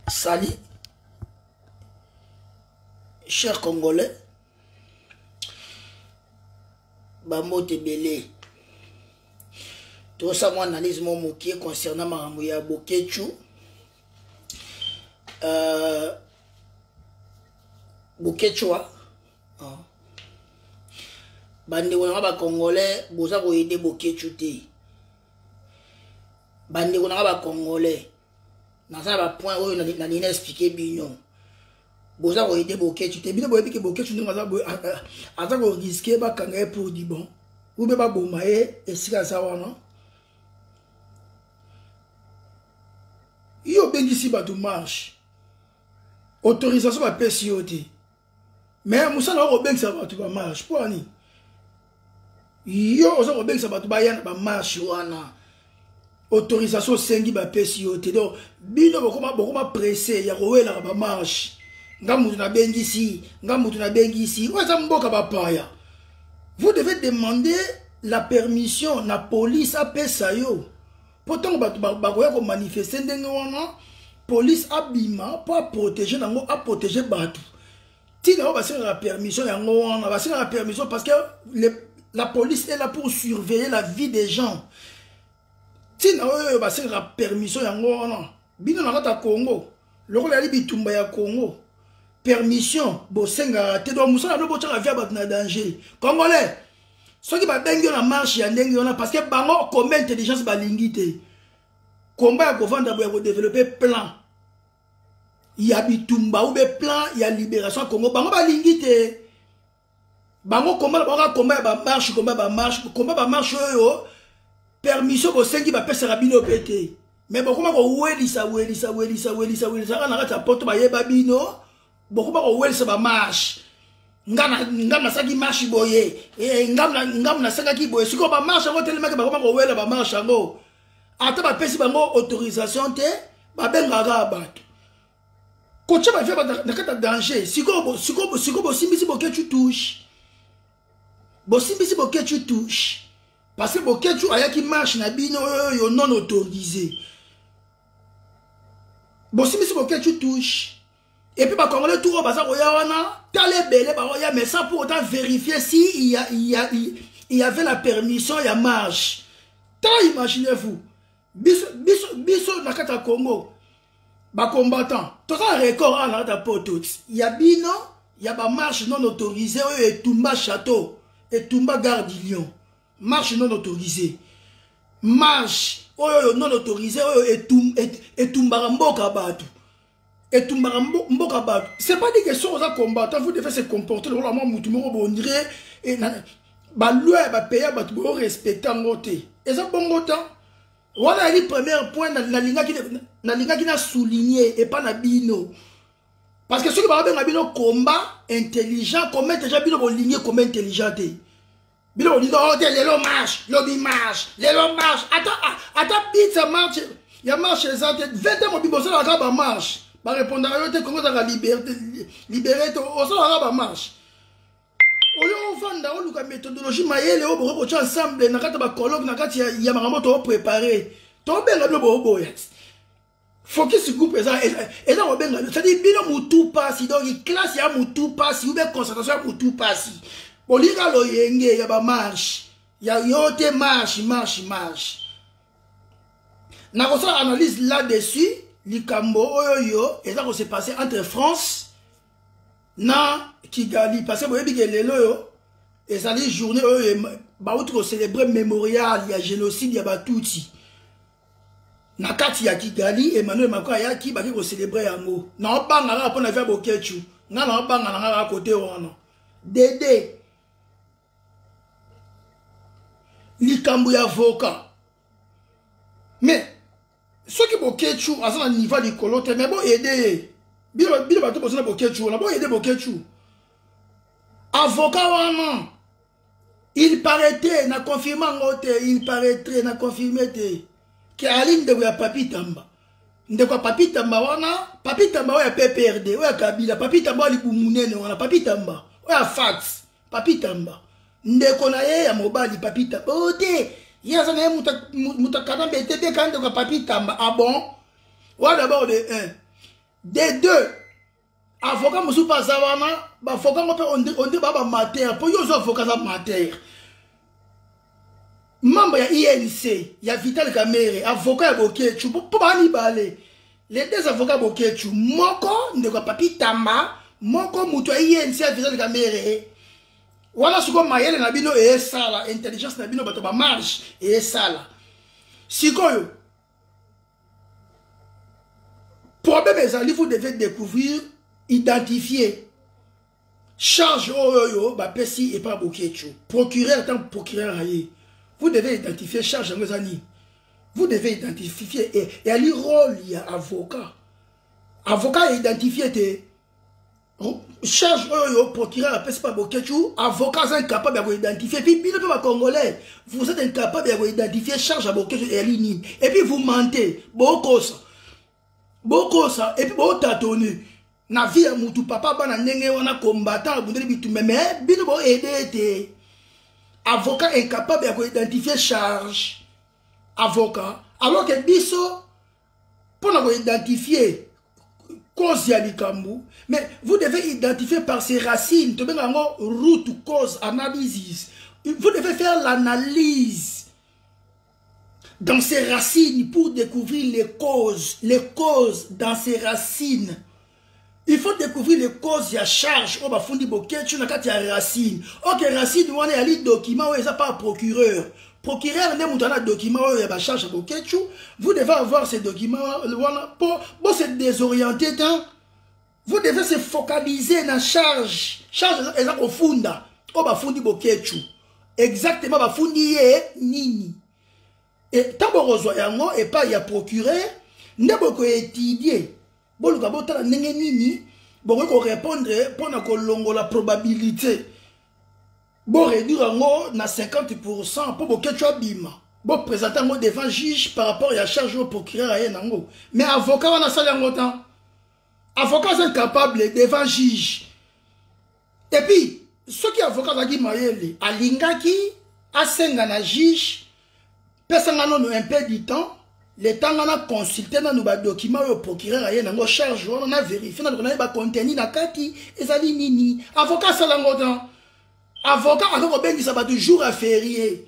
Salut, chers Congolais, Bamote Belé. Tout ça, moi, analyse mon moquet concernant Maramouya Bokechu. Bokechua. Bande wana Congolais, boza ko aider Bokechu te. Bande wana Congolais. Dans ça point où on a expliqué bino. Boza ko aider Bokechu te. Bino boyebi ke Bokechu ndinga za boy ata ko risquer ba kanga pour di bon. Ou be ba bomaye esika za wana. Yo bengi si ba to marche. Autorisation ba PCOT. Mais Moussa na ko bengi sa ba to ba marche. Pour ani. Yo ozo ko bengi sa ba to ba yana ba marche wana. Autorisation sengi ba PCOT. Donc bino bokoma pressé ya ko wela ba marche. Nga mutu na bengi si, nga mutu na bengi si. Oza mboka ba paya. Vous devez demander la permission na police a pesa yo. Pourtant bakoya ko manifester ndenge wana police abima pour protéger nango a protéger batu. Tina ba la permission yango wana ba la permission parce que la police est là pour surveiller la vie des gens. Tina ba la permission yango wana bino na kata Congo. Loko la bitumba ya Congo. Permission bosenga te do musala no bocha via batu na danger. Congolais ceux qui va dengue la marche ya dengue on a parce que bango comme intelligence ba lingité combat ya ko vendre ya ko développer plan ya bitumba ou be plan ya libération Congo bango ba lingité bango combat ba marche yo permission ko sengi ba pesa bino pété mais bokoma ko welisa na kata porte ba yeba bino bokoma ko welisa ba marche ngam saki marche boye ngam na saki boye siko ba marche ngo telema ke ba ko wela ba marche ngo ata ba pesi bango autorisation te ba benga ga bato ko tsa ba fe ba na kata danger siko bo simbisi Bokechu touche parce que Bokechu ayaki marche na bino yo non autorisé bo simbisi Bokechu touche. Et puis, bah, Congolais, tout le monde, mais sans pour autant vérifier si il y avait la permission, il y a marche. Imaginez-vous, biso nakata Congo, bah, combattant, tout ça record à la pote. Il y a bino, il y a ba marche non autorisée, et Tumba château, et Tumba gare du Lion. Marche non autorisée. Marche, non autorisée, et Tumba Mboka Batu. Et tout mboka bat c'est pas des questions aux combattants vous devez se comporter le moment mutu moko bondire et ba loi ba payer ba to respecter ngote et ça bon temps voilà le premier point na linga qui na souligner et pas na bino parce que ceux qui ba ben bino combat intelligent comment déjà bino bo ligner comme intelligent bino dit oh lelo marche attends pizza marche ya marche ça 20 ans mo bibo ça la ba marche. Ba répondre à eux, comment ça va libérer au sol à marche. Au lieu de faire une méthodologie, maïle, au bureau, ensemble, na kata ba colloque, na kata ya maramoto préparé. Tombe la no bobo. Focus groupe ça et là on ben ça dit bino mutu passe donc il classe ya mutu passe ou bien concentration mutu passe. Bolika lo yenge ya ba marche. Ya yote marche. Na ko ça analyse là-dessus. Likambo oyo et ça s'est passé entre France na Kigali parce que vous voyez que lelo yo et ça les journée ba outre célébrer mémorial il y a génocide il y a Batuti na kati ya Kigali Emmanuel Macron ya ki ba ko célébrer yango na banga la pour na faire Bokechu na banga na côté wana Dédé likambo ya avocat mais ceux qui Bokechu à un niveau de colote mais bon aider bilo bato posana Bokechu na bon aider Bokechu avocat wana il paraîtrait na confirmer ngote il paraîtrait na confirmer que Aline de ya Papi Tamba ndeko Papi Tamba wana Papi Tamba ya PPRD ya Kabila Papi Tamba libumunene wana Papi Tamba ya fax Papi Tamba ndeko na ye ya mobali Papi Tamba ote Yes, on est moutakana, mais t'es quand de Papi Tamba. Ah bon? Ouais, d'abord de 1. Des deux. Avocat Moussou Pazawana, avocat on dit baba mater, pour yo avocat mater. Membre ya INC, ya Vital Kamerhe, avocat Bokechu, pour pas ni balé. Les deux avocats Bokechu, moko ne ko papi tama, moko muto INC ya Vital Kamerhe. Voilà ce que mayele na bino e sala, intelligence na bino bato ba marche e sala. Sikoyo. Problème ezali, vous devez découvrir, identifier charge oyo ba pesi et pas Bokechu. Procureur tant procureur aye. Vous devez identifier charge en zani. Vous devez identifier et ali rôle il y a avocat. Avocat identifié te charge oyo procureur a pesi pas Bokechu, avocat est incapable d'identifier. Puis bien le congolais, vous êtes incapable d'identifier charge à Bokechu et ali ni. Et puis vous mentez. Beaucoup ça et puis beaucoup tâtonner. Na vie à mutu papa bana nenge wana combattant bundeli bitu mais bino bo aider te. Avocat incapable d'identifier charge. Avocat. Alors que biso, pour identifier cause ya likambu, mais vous devez identifier par ses racines. Tu veux route, cause, analysis. Vous devez faire l'analyse dans ses racines pour découvrir les causes dans ses racines. Il faut découvrir les causes, il y a charge, on va fonder Bokechu, il y a racine. Ok, racine, on a un document, il n'y a pas un procureur. Procureur, on a un document, il y a charge à Bokechu. Vous devez avoir ces documents, pour se désorienter, vous devez se focaliser dans la charge. Charge, elle est au fond, on va fonder Bokechu. Exactement, on va fonder Nini. Et tant qu'on reçoit yango, et pas il y a procureur, on a étudié. Bon, le gabon tala nenge nini, bon, on répondre pour la probabilité. Bon, réduire en na 50% pour que tu as bima. Bon, présenter un devant juge par rapport à la charge au procureur à Yenango. Mais avocat, on a ça en temps. Avocat, c'est incapable devant juge. Et puis, ceux qui avocat la dit maïeli, à l'ingaki, à sengana juge, personne n'a un peu du temps. Le temps qu'on a consulté dans nos documents au procureur, il y a une charge, on a vérifié, on a contenu dans kati, et ça dit nini. Avocat, ça l'a avocat, alors on ça va toujours à férié.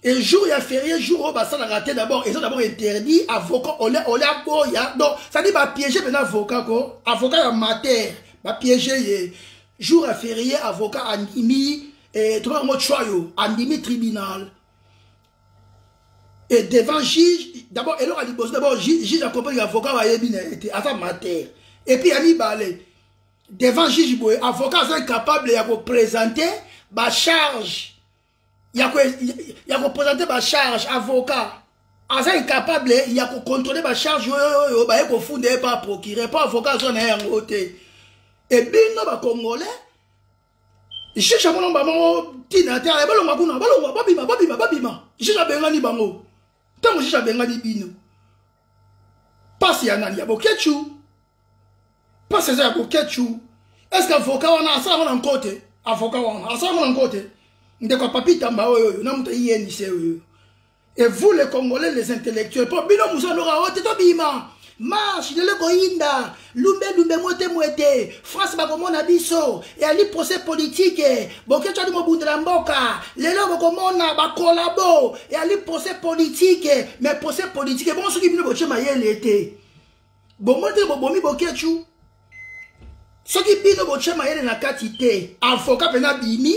Et jour à férié, jour où ça l'a raté d'abord, et ça d'abord interdit, avocat, on l'a boya. Donc, ça dit, va piéger un avocat, quoi. Avocat amateur, va piéger, jour à férié, avocat andimi, et tout le monde choyo, andimi tribunal. Et devant juge, d'abord, juge accompagne l'avocat va y à mater. Et puis, il y a devant juge, avocat est incapable de présenter ma charge. Il y a présenter ma charge, avocat. Est incapable, il y a contrôler ma charge, il faut fonder pas procureur, pas avocat, son est en côté. Et bien, nous, Congolais, juge à mon maman, Tina, Terre, babima, juge à Bengani Bango. Tant que j'ai bien bino. Pas si y a un Bokechu. Pas si y a un Bokechu. Est-ce qu'avocat on a ça en côté? Avocat on a ça en côté. De quoi papi tamba et vous les Congolais, les intellectuels, pour bino moussa n'aura ote to bima. Marche de l'Egoïnda, Lumbe mote mouete, France Bagomona biso, et ali procès politique, Bokechu a dit Mobundela Mboka, les lots Bagomona, Bakolabo, et ali procès politique, mais procès politique, bon, ce qui vient de Boche Mayel était. Bon, moi, Bobomi Bokechu, ce qui vient de Boche Mayel na katite, avocat pena bimi,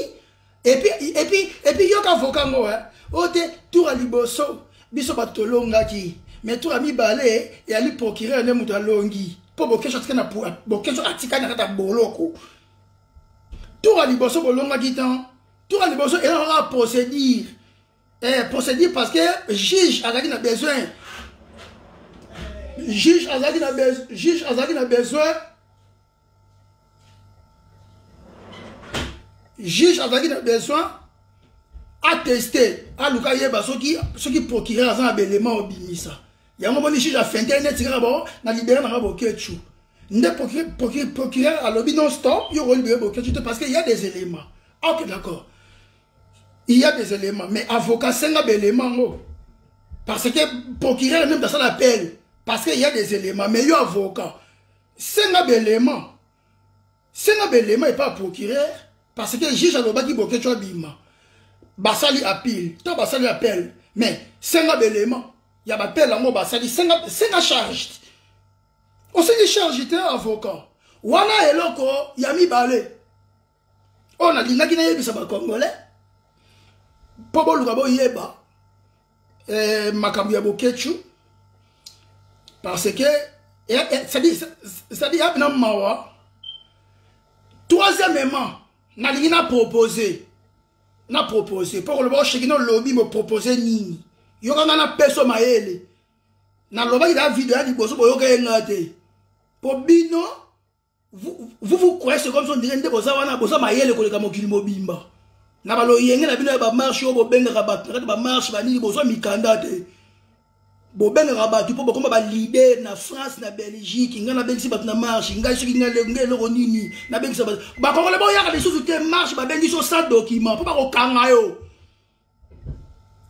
et puis, yok avocat moi, ote, tour à liboso, biso batolonga ki. Mais tout a mis balai et aller procurer un mouton longi. Pour Bokechu atika pour Bokechu atika na kata boloko. Tout a liboso bolonga gitan. Tout a liboso et on va procéder. Procéder parce que juge a besoin. Juge a besoin. Juge a besoin. Attester. À l'oukaye ceux qui procurent un élément au bimisa. Il y a un moment où juge a fait internet, na libéré na Bokechu. Ne procureur à l'objet non stop, il y aura libéré Bokechu parce qu'il y a des éléments. Ok, d'accord. Il y a des éléments, mais avocat c'est un élément. Parce que procureur même dans ça l'appel. Parce qu'il y a des éléments, mais il y a avocat. c'est un élément. C'est un élément et pas procureur. Parce que le juge a le qui bloqué toi bima. Basali appel. Toi Basali appel. Mais c'est un élément. Il y a appel à moi Basali. C'est un charge. On s'est dit charge, j'étais avocat. Wana eloko, yami balé. On a dit, n'a pas ça va congolais. Pobo lugabo yeba. Makambu ya bokechu. Parce que, ça dit, yabna mawa. Troisièmement, n'a proposé. N'a proposé. Pour le bon chekino lobby me proposer nini. Yoka na peso maele. Na loba il a vidéo di boso boyoka engate. Pour bino, vous croyez c'est comme si on dirait que vous avez besoin de maïe le mokili mobimba. Na balo yenge na bino ba marche bo benga rabat, na ba marche ba ni besoin mikanda te. Bo benga rabat pour comme ba leader na France na Belgique, ngana bengi ba na marche, ngai soki ngale ngelo ronini, na bengi sa ba ko le bo yaka des choses te marche ba bengi so sans document, pour pas ko kanga yo.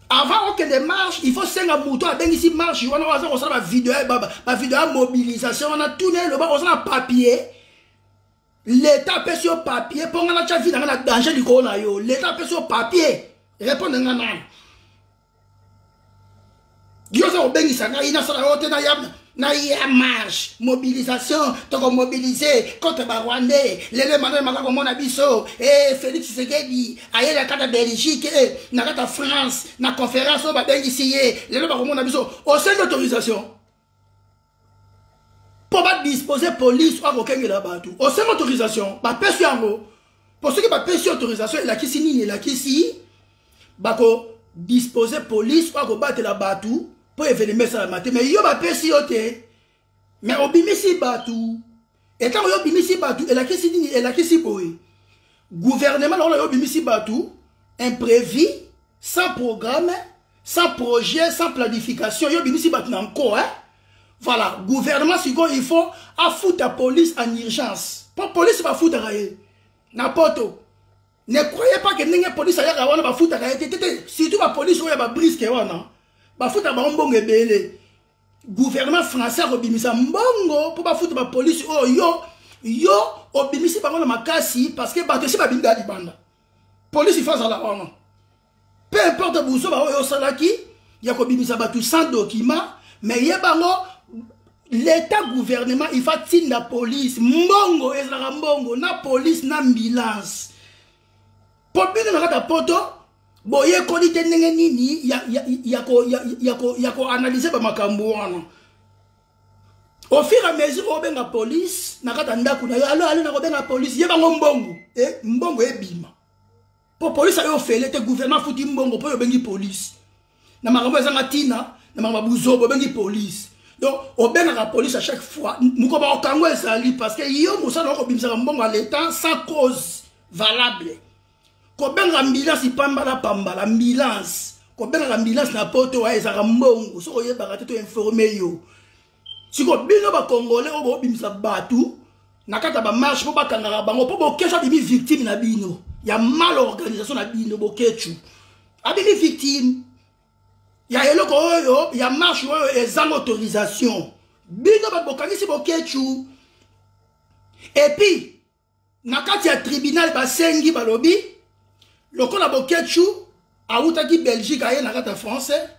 Avant que des marches, il faut 5 moutons à bengi si marche, on a la vidéo ba vidéo mobilisation, on a tourné le ba on a papier. L'État peut sur papier pour nga na vie dans la danger du corona yo. L'État peut sur papier répondre nga na. Yo ça obengi ça ina ça la hote na ya marche mobilisation to ko mobiliser contre ba Rwandais les Emmanuel Macron comme on a biso et Félix Tshisekedi aye la carte Belgique na carte France na conférence ba bengi sié les ba comme on a biso au sein d'autorisation. Pour pas disposer police ou aucun de là-bas tout. Au sein d'autorisation, bah personne en gros. Pour ceux qui pas personne autorisation, il a qui signe, il a qui si, bah ko disposer police ou ko battre là-bas tout pour événement ça la matin. Mais yo ba personne té. Mais obimisi batou. Et quand yo obimisi batou, il a qui signe, il a qui si boy. Gouvernement là yo obimisi batou, imprévu, sans programme, sans projet, sans planification, yo obimisi batou encore hein. Voilà, gouvernement, il faut foutre la police en urgence. Pas police va foutre à rien. N'importe où. Ne croyez pas que la police va foutre à rien. Surtout la police va briser. Va foutre à mbongo ebele. Gouvernement français va bimisa mbongo pour pas foutre la police. Oh yo obimisi bango na makasi parce que bato si ba binda di banda. Police il fait ça là. Peu importe bouso ba yo salaki, ya ko bimisa bato sans document, mais yebango l'État gouvernement il va tirer la police mbongo ezala mbongo na police na ambulance pour bien na kata poto boye ko dite ndenge nini ya ko analyser ba makambo wana au fur et à mesure obenga police na kata ndaku na yo allo na ko benga police yeba mbongo mbongo ebima pour police ayo fele te gouvernement futi mbongo pour yo bengi police na makambo ezanga tina na makambo buzo bengi police. Donc, on a la police à chaque fois. Nous avons parce que nous avons à l'État sans cause valable. Quand on a l'ambulance, il pamba l'ambulance. Quand on a l'ambulance, il poto a mbongo. Si on a informé si on a Congolais, on a bimisa batu. Nakata ba marche pour bakanga bango pour quelque chose de victime na bino. Il y a mal organisation na bino bokechu. Abini victime. Il y a eloko oyo, il y a marche oyo ezang autorisation. Bino ba bokani si bokechu. Et puis nakati ya tribunal ba sengi balobi lokola bokechu autaki Belgique aye nakata français.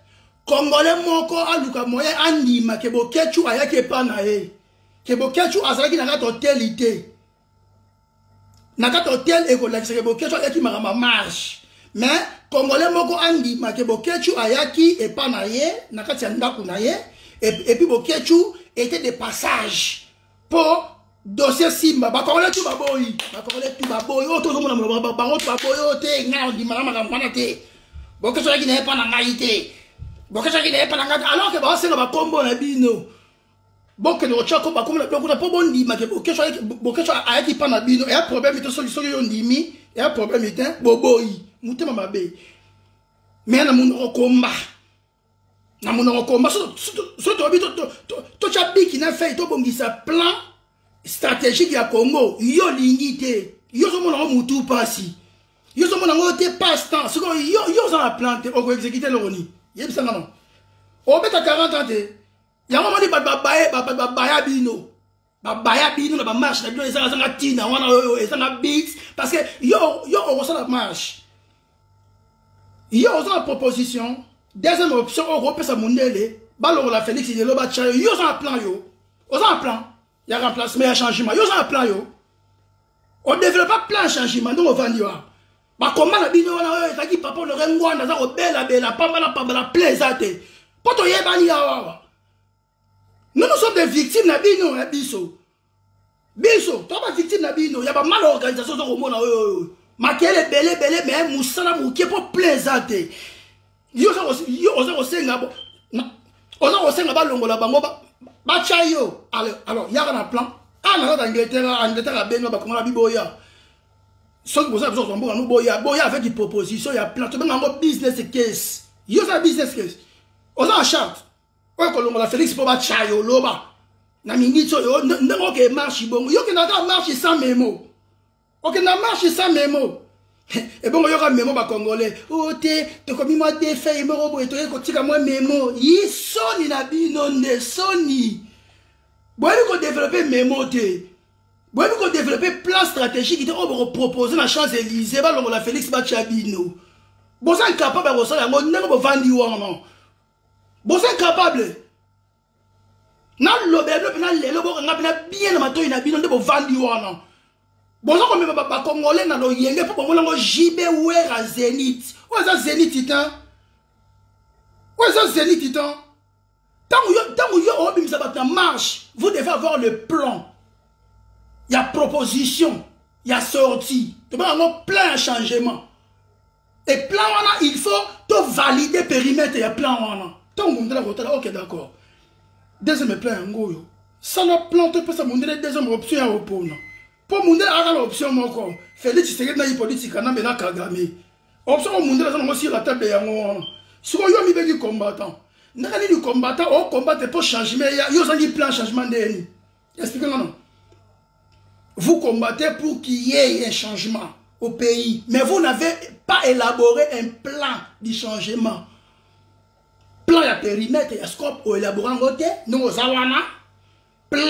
Congolais moko aluka moyen andima ke bokechu ayaki pa na ye. Que bokechu azalaki nakata hotel ité. Nakata hotel ekolakisa ke bokechu ayaki marama marche. Mais Congolais moko andi ma ke bokechu ayaki et pas naye nakati ndaku naye et puis bokechu était de passage pour dossier Simba ba Congolais tout baboyi o to mona bango to baboyi te nga ndi mama ngana te bokechu ayaki na pas na ngai te bokechu ayaki na pas na ngai alors que ba senga ba kombo na bino boke no chako ba kombo na po bondi ma ke bokechu ayaki pas na bino et un problème to solution yo ndimi et un problème était boboyi mutema mabe mais na muno komba so to bi to chabiki na fait to bongisa plan stratégique ya Congo yo lingité yo so mona mutu pasi yo so mona ngote passe temps so yo za la plante o ko exécuter le roni yebisa non o beta 40 ans te ya mama di ba bino baya bino na ba marche na bino ezanga tina wana ezanga beats parce que yo on ressent la marche yo on a proposition deuxième option on repère sa mondele balongo la Félix de loba cha yo on a plan yo on a plan il y a remplacement il y a changement yo on a plan yo on développe pas plan changement donc on va dire ba comment la bino wana ezaki papa on aurait ngwana za ko bela pamba plaisante poto yebani yawa. Nous sommes des victimes na bino na biso. Biso, toi pas victime na bino, y a pas mal d'organisation au monde makele belé mais musala mukie pour plaisanter. Yo oza senga bo. Oza ba longola bango ba chayo. Alors, y a un plan. Ah na Angleterre a benga ba komola biboya. Ceux qui besoin besoin bon nous boya avec des propositions, y a plan. Tu benga business case. Yo ça business case. Oza charte. Ouais, quand on a Félix pour battre chayo loba. Na minute yo ndemo ke marche bongo. Yo ke na marche sans mémo. OK na marche sans mémo. Et bon yo ka mémo ba congolais. Oh te komi moi défait mo robo to ko tika moi mémo. Yi soni na bino nde soni. Boye ko développer mémo te. Boye ko développer plan stratégique te on proposer na Champs-Élysées ba longo la Félix ba chabino. Bon ça incapable ba ça ngo ndenge bo vandi wana. Bon, c'est incapable. Na lobelo na lelo bo nga bien na mato ina bino ndebo vandi wana. Bon ça comme ba congolais na lo yenge po bongo ngo jibe wera Zénith. O za Zénith titan. O za Zénith titan. Tant yo obimisa ba marche, vous devez avoir le plan. Il y a proposition, il y a sortie. Tu vas avoir plein de changements. Et plan wana il faut to valider périmètre, il y a plan wana. Tant que vous ok d'accord. Deuxième plan, ça le plan, tu peux ça monter deuxième option au pôle. Pour monter à l'option, mon corps. Félix, c'est une politique, on a maintenant Kagame. Option monter sur la table de Yangon. Si on y a mis des combattants, n'a pas dit combattant, on combat pour changer, mais il y a un plan changement de expliquez-moi non. Vous combattez pour qu'il y ait un changement au pays, mais vous n'avez pas élaboré un plan de changement. Plan, il y a périmètre, il y a scope, il y a élaboré, nous aux Awana. Plan,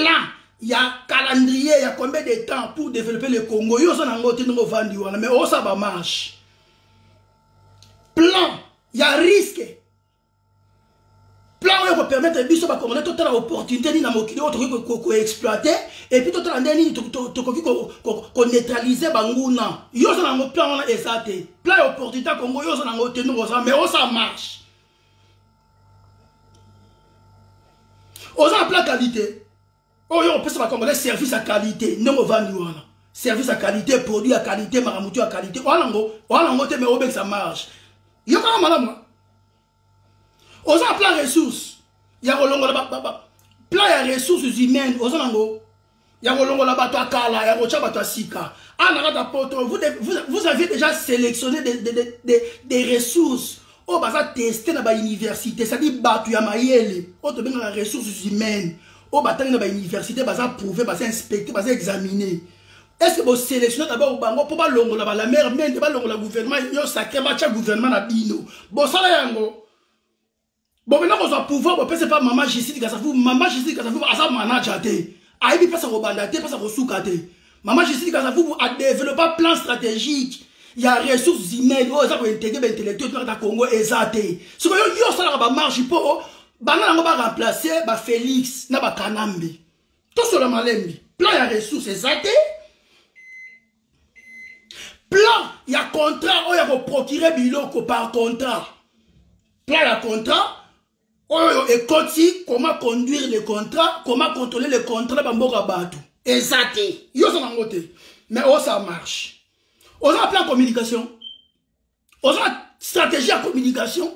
il y a calendrier, il y a combien de temps pour développer le Congo. Il y a un côté, nous vendu, mais où ça va marcher. Plan, il y a risque. Plan, il va permettre à Bissot de commander toute l'opportunité de exploiter et puis toute l'année de neutraliser Bangouna. Il y a un plan, il y a un plan, opportunité Congo, il y a un côté, mais où ça marche. Aux en plein qualité. Oh, on peut se faire service à qualité. Non, on va nous service à qualité, produit à qualité, maramoutou à qualité. On a mais on ça marche. Il y a quand même madame. Aux en plein ressources. Il y a plein de ressources humaines. Aux en il y a là-bas, Kala, il y a Rocha, Sika. Vous avez déjà sélectionné des ressources. Oh, bah ça testé dans l'université, ça dit battu à Mayele. Oh, tu as des ressources humaines. Oh, bah t'as dans l'université, bah ça prouvé, bah ça inspecté, bah ça examiné. Est-ce que vous sélectionnez d'abord au bango pour pas longo là-bas la mère même, pas longo le gouvernement, il y a sacré match gouvernement à Bino. Bon, ça là, yango. Bon, maintenant qu'on a pouvoir, bon, c'est pas maman Jessie Kassafou, maman Jessie Kassafou, à ça manager. Aïe, pas ça rebandate, pas ça resoukate. Maman Jessie Kassafou a développé un plan stratégique. Il y a des ressources humaines, ça peut intégrer l'intellectuel dans le Congo exacté. Ce que yo ça va marcher pour banana va remplacer ba Félix na ba Kanambi. Tout sur le malembi. Plan il y a ressources exacté. Plan il y a contrat, il y a procurer biloko par contrat. Plan il y a contrat. Et comment conduire le contrat, comment contrôler le contrat bamboka batu. Exacté. Yo ça va côté. Mais ça marche. On a un plan de communication. On a une stratégie de communication.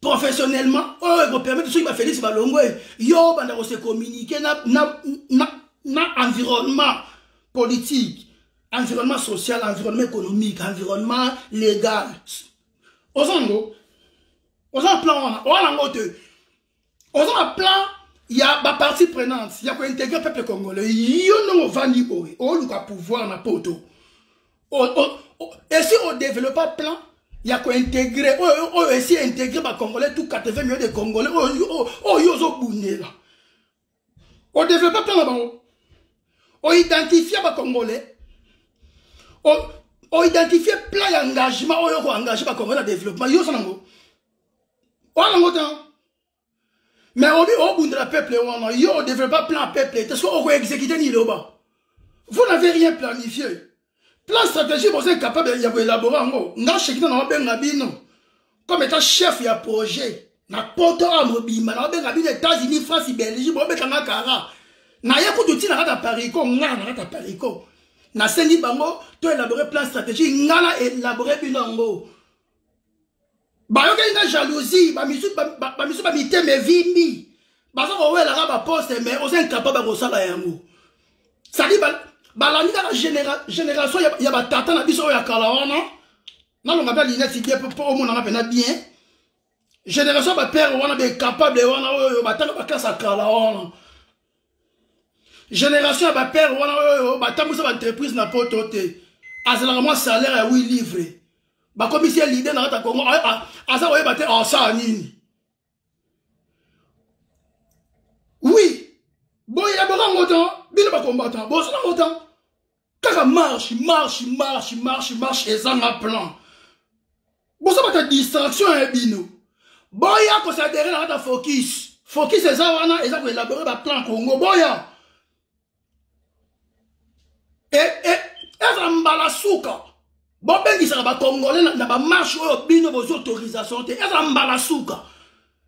Professionnellement. Oh, il va permettre de ceux qui vont Félix Balongwe. Yo, on se communiquer dans environnement politique, environnement social, environnement économique, environnement légal. On a un plan. On a un plan. Il y a des parties prenantes. Il y a intégrer le peuple congolais. Il y a un vandi. On a pouvoir dans poto. Et si on développe un plan, il y a qu'à intégrer, on essaie d'intégrer les Congolais, tout 80 millions de Congolais, on développe un plan là-bas. On identifie les Congolais. On identifie plein d'engagements. On engagé les Congolais dans le développement. Mais au bout de la peuple, on ne développe pas plan peuple. Est-ce qu'on va exécuter ni le bas? Vous n'avez rien planifié. Plan stratégique, vous êtes capable d'élaborer en gros. Comme étant chef de projet. Na poto amobima na benga bi États-Unis, France, Belgique, bo bekanga kara. Na ya ko tuti na kata pariko, nga na kata pariko. Na sengi bango to élaborer plan stratégique, nga na élaborer binongo. Ba yo ke jalousie, ba misu ba miteme vimbi. Ba so ko wela ba poste mais on est incapable de sala yango. Ça dit ba la ni na génération ya ba tata na biso ya kala wana. Na longa ba linette bien pour au monde na pena bien. Génération de père, on est capable de génération de père, on a entreprise na potote. Azalalement salaire à 8 livres. Ba comme ici l'idée na ta Congo, asa oye baté en ça nini. Oui. Bon il y a beaucoup longtemps, bien pas combattant. Bon ça longtemps. Kaka marche et ça na plan. Bon ça va ta distraction un bino. Boya ko s'adhérer dans ta focus. Focus c'est ça wana, et ça pour élaborer un plan Congo. Boya. Et mbala souka. Bon ben qui sera ba Congolais na ba marche au bino vos autorisations. Et mbala souka.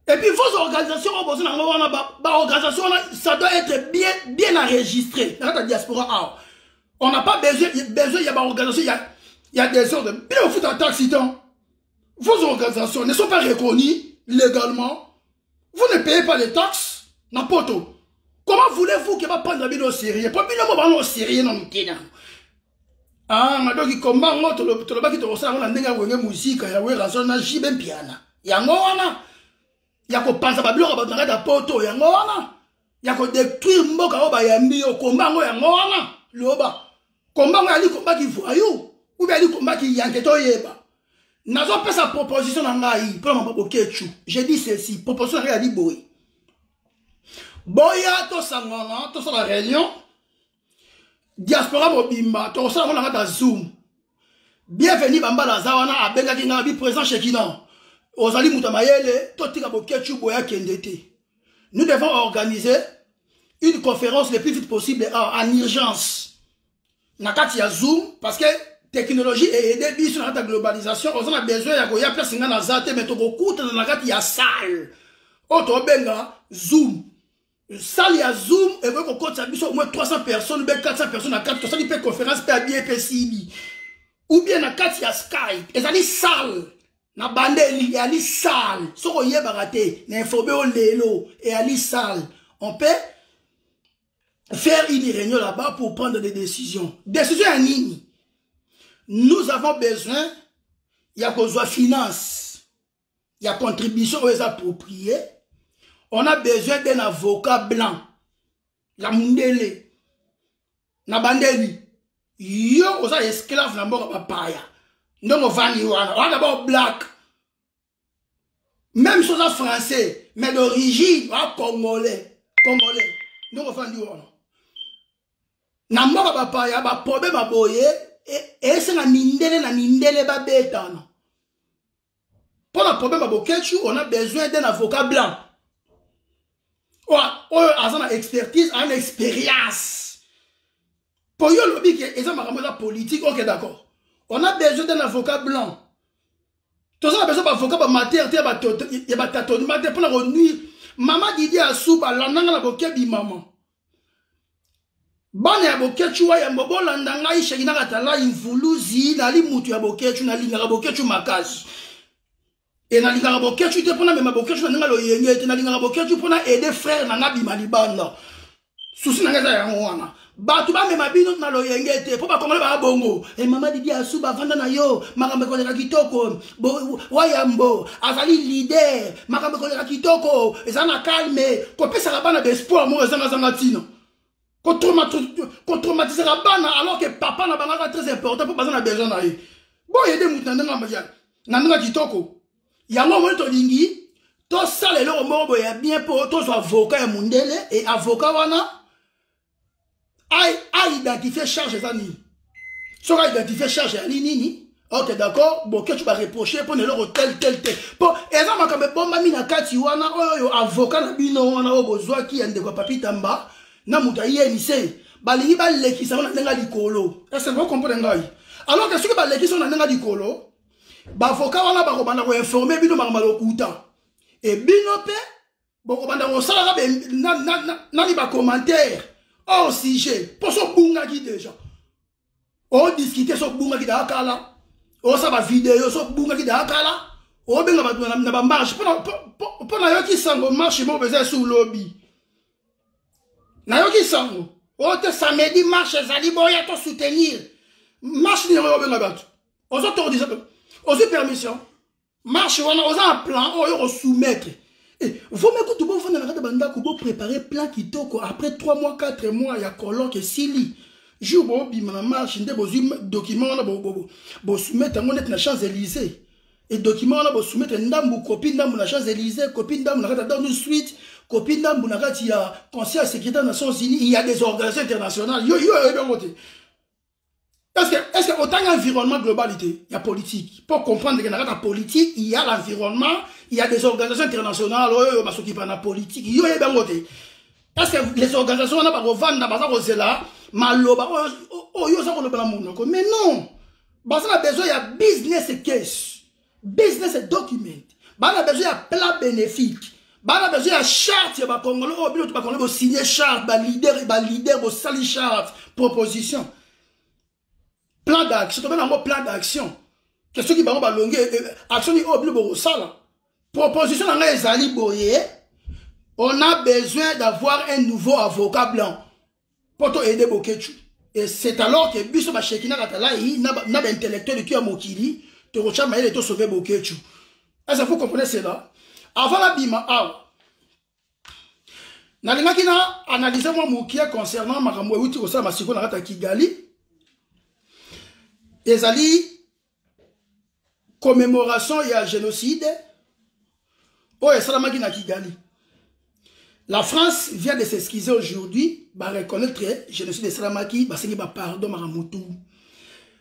Et puis vos organisations besoin na wana ba organisation ça doit être bien enregistré dans la diaspora. On n'a pas besoin il y a ba organisation il y a des ordres. Bien au foot en taxi temps. Vos organisations ne sont pas reconnues légalement. Vous ne payez pas les taxes. N'importe où. Comment voulez-vous qu'il va prendre bien au sérieux? Pas bien au sérieux non mukina. Ah, madame qui combat moi tout le bas qui te ressemble à n'enga wenge musique ya we raison na jibe piana. Yango wana. Ya ko pensa ba bloka ba ngata poto yango wana. Ya ko détruire mboka oba yambi o combat ngo yango wana. Loba. Combat ngo ali combat qui voyou. Ou bien ali combat qui yanketo yeba. Nazo pas sa proposition nangai pour mon papa Ketchu. J'ai dit ceci, proposition nangai a dit boy. Boya to sangana, to la réunion. Diaspora mobimba, to sa ngana ta Zoom. Bienvenue bamba la zawana abenga kinga bi présent chez Kina. Ozali mutamayele, to tika bo Ketchu boya kendete. Nous devons organiser une conférence le plus vite possible en urgence. Nakati ya Zoom parce que technologie et aider bis sur la globalisation, on a besoin de place na zate mais to beaucoup dans la carte ya salle. Auto benga Zoom. Salle ya Zoom et veut qu'on compte ça au moins 300 personnes, 400 personnes à 4, ça dit peut conférence peut bien PCB. Ou bien na carte ya Skype, et ça dit salle. Na bandeli ya li salle. Soko yeba raté, na informé au lelo et ali salle. On peut faire une réunion là-bas pour prendre des décisions. Décisions à nini? Nous avons besoin, il y a besoin de finance, il y a contribution aux appropriés. On a besoin d'un avocat blanc. La mundele, na bandeli, yo osa esclave na mboka papaya. Donc on va y voir, on a d'abord black. Même chose en français, mais d'origine, congolais. Donc on va y voir. Na mboka papaya, ba problème à boyer. Et c'est la mindele ba bétano. Pour le problème à Ketchu, on a besoin d'un avocat blanc. On a une expertise, une expérience. Pour yo lobby qui est la politique, ok d'accord. On a besoin d'un avocat blanc. Tout ça on a besoin d'un avocat pour matière, il y a tâtonnement pour la renuire. Maman Didi a souba l'ananga la bokebi maman. Bana ya Ketchu ya mbobo landanga ishekina katala infuluzi na li mutu ya Ketchu na linga Ketchu makazi. Et na linga Ketchu te pona mema Ketchu na ngalo yenge te na linga Ketchu pona aider frère na ngabi malibanda. Susi na ngaza ya ngwana. Batu ba mema bino na lo yenge te po ba kongole ba bongo. E mama Didi asuba vanda na yo makambe koleka kitoko. Wayambo azali leader makambe koleka kitoko ezana calme ko pesa bana d'espoir mo ezanga zanga tino. Traumatisera bana alors que papa n'a pas très important pour passer besoin d'aller. Bon, il y a des moutons dans la magie. Nanga kitoko. Il y a un moment où lingi. Tout ça, les gens ont bien pour tous avocat et mundele et avocat wana. Aïe identifier charge ça ni. So ka identifier charge ya nini. Ok, d'accord. Bon, que tu vas reprocher pour ne leur tel. Bon, exemple, quand bon, mami na kati wana, avocat na bino wana, bozwa ki yande kwa papi tamba, na mutaye nise, balingi ba leki sa wana nenga likolo. Est-ce que vous comprenez ngai? Alors que ce que ba leki sa wana nenga likolo, ba avocat wana ba ko banda ko informer bino makamalo kuta. Et bino pe, bon ko banda ko sala na li ba commentaire, hors sujet, pour so bunga ki déjà. On discuter so bunga ki da kala. On sa ba vidéo so bunga ki da kala. On benga ba na ba marche pour na yo ki sango marche mo besoin sous lobby. Na yo ki sango. On te samedi marche zali boya to soutenir. Marche ni yo benga ba. On so to dire on se permission. Marche on a un plan on yo soumettre. Et vous m'écoutez bon fana na ka banda ko bo préparer plan kitoko après 3 mois 4 mois ya colloque sili. Jour bo bi na marche ndé bo document na bo soumettre ngonet na Champs-Élysées et document na bo soumettre ndambu copie ndambu na Champs-Élysées copie ndambu na kata dans une suite copie ndambu na kati ya Conseil de sécurité des Nations Unies il y a des organisations internationales yo bien côté est-ce que autant environnement globalité il y a politique pour comprendre que dans la politique il y a l'environnement il y a des organisations internationales yo ba s'occuper na politique yo bien côté est-ce que les organisations na ba revendre na ba za là maloba yo ça kolobela monoko mais non basa na besoin ya business case business document bana besoin ya plan bénéfique bana besoin ya charte ya ba congolais o bilo to ba congolais bo signer charte ba leader bo sali charte proposition plan d'action to bana mo plan d'action qu'est-ce qui ba longue action ni o bilo bo sala proposition na ezali boye on a besoin d'avoir un nouveau avocat blanc pour aider Bokechu. Et c'est alors que Biso Bachekina Katalaï n'a d'intellectuel qui a mokili, te rocha maïle et te sauver Bokechu. Est-ce que vous comprenez cela? Avant la bima, Nalima kina analysé moi mokia concernant Makambo Outi Kosa Masiko Narata Kigali. Ezali commémoration et un génocide. Oh, et Salamaki na Kigali. La France vient de s'excuser aujourd'hui, va reconnaître que génocide de Salamaki, va signer pardon Maramoutou.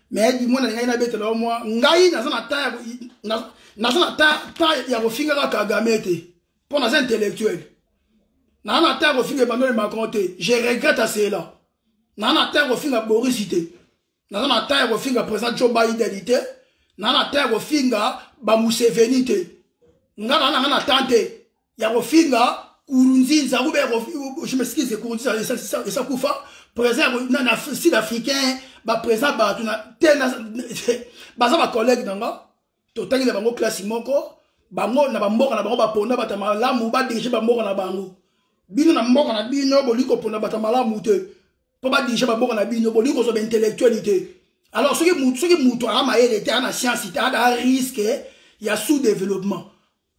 Mais dis-moi, moi, ngai ya kofinga ka Kagame te. Pour nos intellectuels. Na ta kofinga Emmanuel Macron te. Je regrette à cela. Na ta kofinga Boris te. Na ta kofinga président Joe Biden te. Na ta kofinga ba Museveni te. Ngana na tante ya kofinga Urunzinza, je m'excuse, c'est ça Koufa, présent sud-africain, présent, ma collègue, totangi na bango classe moko, bango na bamboka na bango baponda batamalamu, ba dirige bamboka na bango. Bino na mboka na bino, boliko pona batamalamu te, po ba dirige bamboka na bino, boliko so intellectualité. Alors, ce qui mouto a maïle était en science, il y a un risque, il y a sous-développement.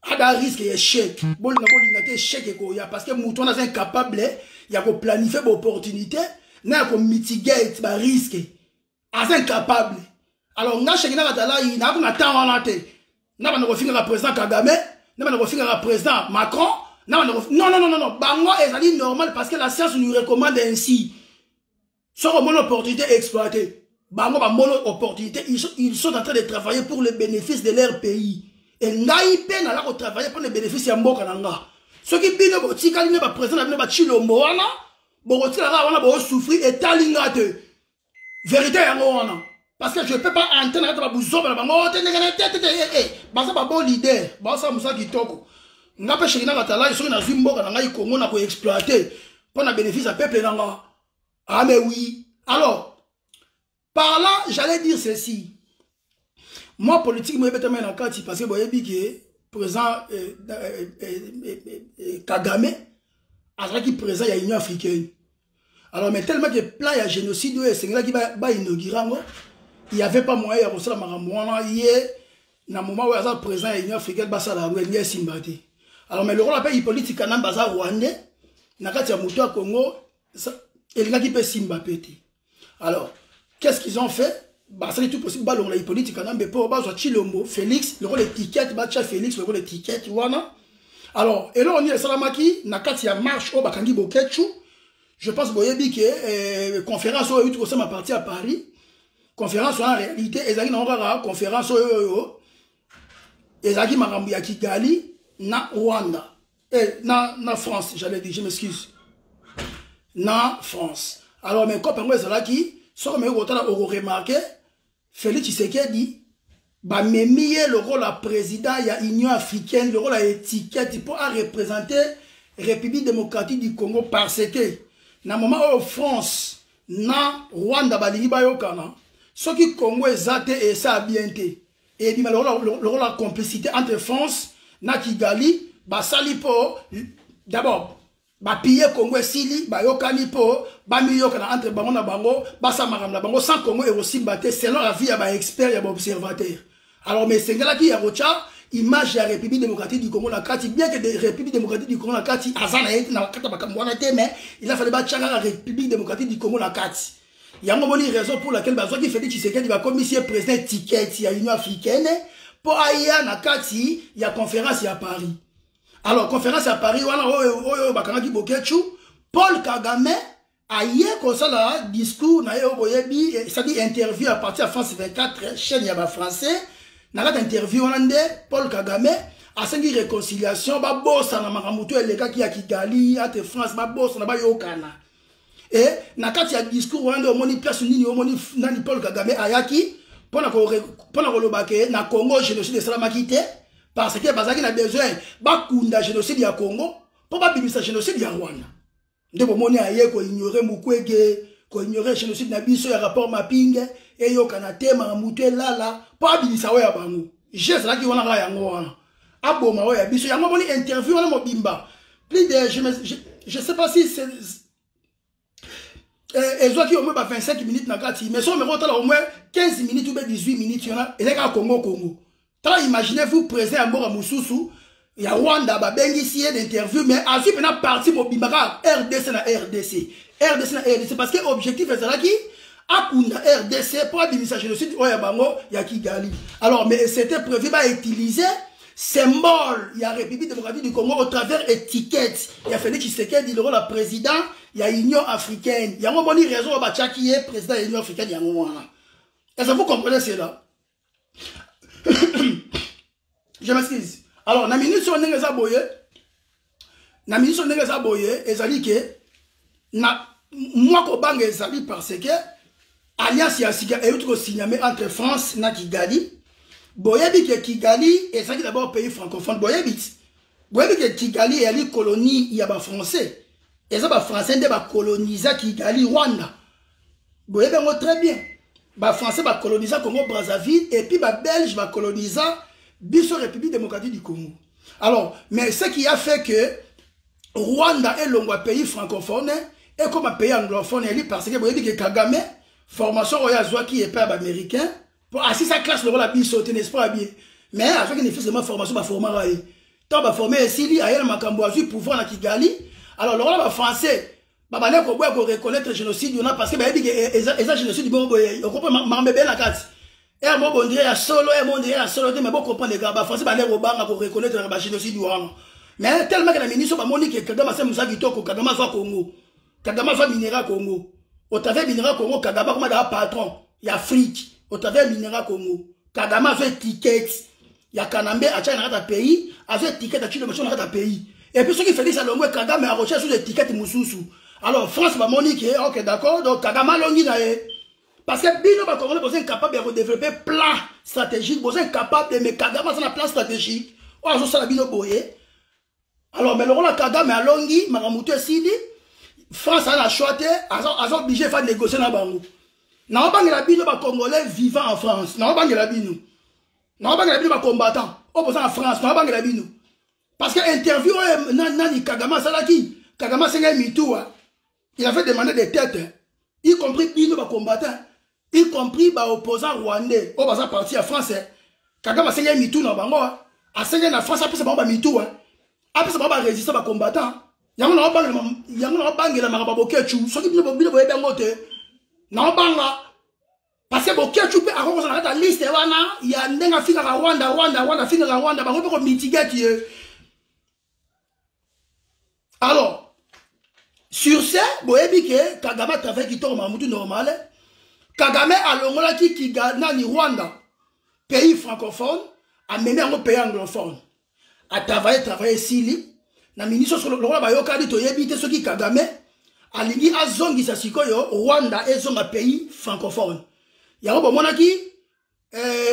Il y a un risque d'échec. Bon, il y a un échec parce que mouton est incapable, il y a qu'on planifier des opportunités, il y a qu'on mitiguer des risques. Il est incapable. Alors, on a chez nous, il y a un temps en été. On a le président Kagame, on a le président Macron. Non. Bango est normal parce que la science nous recommande ainsi. Sur une opportunité exploitée. Bango, une opportunité, ils sont en train de travailler pour le bénéfice de leur pays. Et ngai pe na la ko travailler pour les bénéfices ya mboka nanga. Ce qui bino botika ni ba président na ba chilombo wana, bo botika la wana bo souffrir et talinga te. Vérité ya wana. Parce que je peux pas entendre ba buzoba na bango te ba sa ba bon leader, ba sa musa kitoko. Ngape shikina katala iso na zimboka na ngai Congo na ko exploiter pour na bénéfice à peuple nanga. Ah mais oui. Alors par là, j'allais dire ceci. Moi, politique, je vais mettre en carte parce que vous voyez que présent Kagame, qui présent, il y a l'Union africaine. Alors, mais tellement que plan, il y a génocide, c'est là qui va inaugurer, il n'y avait pas moyen de faire ça. Il y a un moment où il y a présent, il y a l'Union africaine, il y a Simbati. Alors, mais le rôle de politique, il y a un Rwandais, il y a un Congo, il y a un Simbati. Alors, qu'est-ce qu'ils ont fait? Bah, c'est tout possible, bah, la politique, mais pour bah, Chilombo, Félix, le rôle d'étiquette, bah, Félix, le rôle d'étiquette, voilà. Alors, et là, on y est Salamaki, Nakati a marche, oh, Bakangi Bokechu, Je pense que conférence où il y a parti à Paris, conférence en réalité, ils ont une conférence ils ont une Kigali, na Rwanda, na France, j'allais dire, je m'excuse, na France. Alors, mes copains, ils ont qui, sont remarqué, Félix Tshisekedi, bah, le rôle de président, il y a l'Union africaine, le rôle d'étiquette pour représenter la République démocratique du Congo parce que, dans le moment où France, na Rwanda, ce qui Congo est zate et ça a bien été. Et le rôle de complicité entre France, na Kigali, bah, sali pour, d'abord, ba piller Congo sili ba yokani po ba miyokana entre bango na bango ba samara na bango sans Congo et aussi batté selon la vie ya ba expert ya ba observateur. Alors mais sengela ki ya rocha image ya République démocratique du Congo na kati bien que de République démocratique du Congo na kati azana yete na kata bakamwana te mais il a fallu ba tchanga la République démocratique du Congo na kati. Il y a une raison pour laquelle bazo ki Félix Tshisekedi va commissaire président ticket ya Union africaine pour aya na kati ya conférence ya Paris. Alors, conférence à Paris, Paul Kagame a eu comme ça là, discours, c'est-à-dire interview à partir de France 24, chaîne Yaba français, dans l'interview, Paul Kagame a fait une réconciliation, ba boss na maramuto les gars qui a Kigali, à France, ba boss na ba yokana. Et na kati ya discours, on a moni place nini, on nani Paul Kagame ayaki, pour na kolobake na Congo génocide de Salamakite. Parce que Bazaki a besoin de génocide du Congo pour pas bimisa génocide du Rwanda. De bomoni aye ko ignorer Mukwege, ko ignorer génocide na biso ya rapport mapping et yo kanate mamuté lala pas bimisa wa bango. Je sais là qui wana yango wana. Aboma wa ya biso yango boni interview wana mobimba. Plus de je sais pas si c'est qui au moins 25 minutes na kati mais so me rotala au moins 15 minutes ou 18 minutes yona et là Congo. Imaginez-vous présent à Mora Moussousou, il y a Rwanda, Babengi ici d'interview, mais ensuite, on a parti pour Bimara, RDC na RDC. RDC na RDC, parce que l'objectif est là qui Akunda RDC pour administrer le génocide, Oyabango, Yakigali. Alors, mais c'était prévu d'utiliser symbole, il y a République démocratique du Congo au travers étiquette. Il y a Félix Tshisekedi, le rôle de président, il y a Union africaine. Il y a une bonne raison, qui est président de l'Union africaine, il y a un moment là. Est-ce que vous comprenez cela? Je m'excuse. Alors, na minute sur n'engeza boye, ezali ke na moi ko banga ezali parce que alliance ya sika et autre signamé entre France na Kigali. Boyebi ke Kigali ezali d'abord pays francophone. Boyebi ke Kigali est ali colonie ya ba français. Eza ba français nde ba coloniser Kigali Rwanda. Boyebi ngo très bien. Ba français ba coloniser Congo Brazzaville et puis ba belge ba coloniser Biso République démocratique du Congo. Alors, mais ce qui a fait que Rwanda est l'un pays francophone et comme un pays anglophone, parce que vous avez dit que Kagame, formation qui est pas américain, pour assis sa classe le rôle à Biso, n'est-ce pas bien? Mais à chaque fois qu'il fait seulement formation, tant que formé ici, il y a un macamboisé pouvoir à Kigali. Alors, le rôle français, il faut reconnaître le génocide, parce que vous avez dit que les génocides, on comprend la carte. Et à mon dieu, à solo, mais bon, comprendre les gars, français, bah, les robans, pour reconnaître le génocide du Rwanda. Mais tellement que la ministre, bah, monique, Kagame, c'est Moussa Kitoko, Kagame, va Congo. Kagame, va minéral Congo. Au travers minéral Congo, Kagame, comme un patron, il y a Afrique. Au travers minéral Congo. Kagame, a fait ticket. Il y a Kanambe, à Tchana, à pays, a fait ticket, à Tchina, à pays. Et puis, ce qui fait ça, le mot Kagame, a recherché sur les tickets, Moussoussou. Alors, France, bah, monique, ok, d'accord, donc Kagame, l'ongi, parce que Bino Bakongo est incapable de redévelopper plan stratégique, vous êtes incapable de mettre Kagame dans un plan stratégique. Alors, ça Bino Boye. Alors, mais le rôle de Kagame à Longi, Maramouté Sidi, France a la choité, a obligé de faire négocier dans le Bango. Non, pas la Bino Congolais vivant en France. Non, pas la Bino. Non, pas la Bino combattant. Opposant en France. Non, pas la Bino. Parce que interview, Nani Kagame, ça là qui Kagame, c'est un mitou. Il a fait demander des têtes, y compris Bino combattant. Y compris les opposants rwandais, au bas parti à France, Kagame a signé un mitou dans Bango, a signé la France, après c'est pas un mitou, après c'est pas un résistant, un combattant. Il y a un bang la marababokechu, ce qui ne peut pas être moté. Non, banga. Parce que bokechu peut avoir la liste, il y a un denga finger à Rwanda, finger à Rwanda, on peut mitiguer. Alors, Sur ce, boyebi ke Kagame travaille qui tombe Mamutu normal. Kagame a l'ongola qui nani Rwanda, pays francophone, a mené un pays anglophone. A travaillé Sili. Na ministre sur le roi Bayoka dit toyebi te soki Kagame a lingi a zongi sa sikoyo Rwanda et zonga pays francophone. Ya robo monaki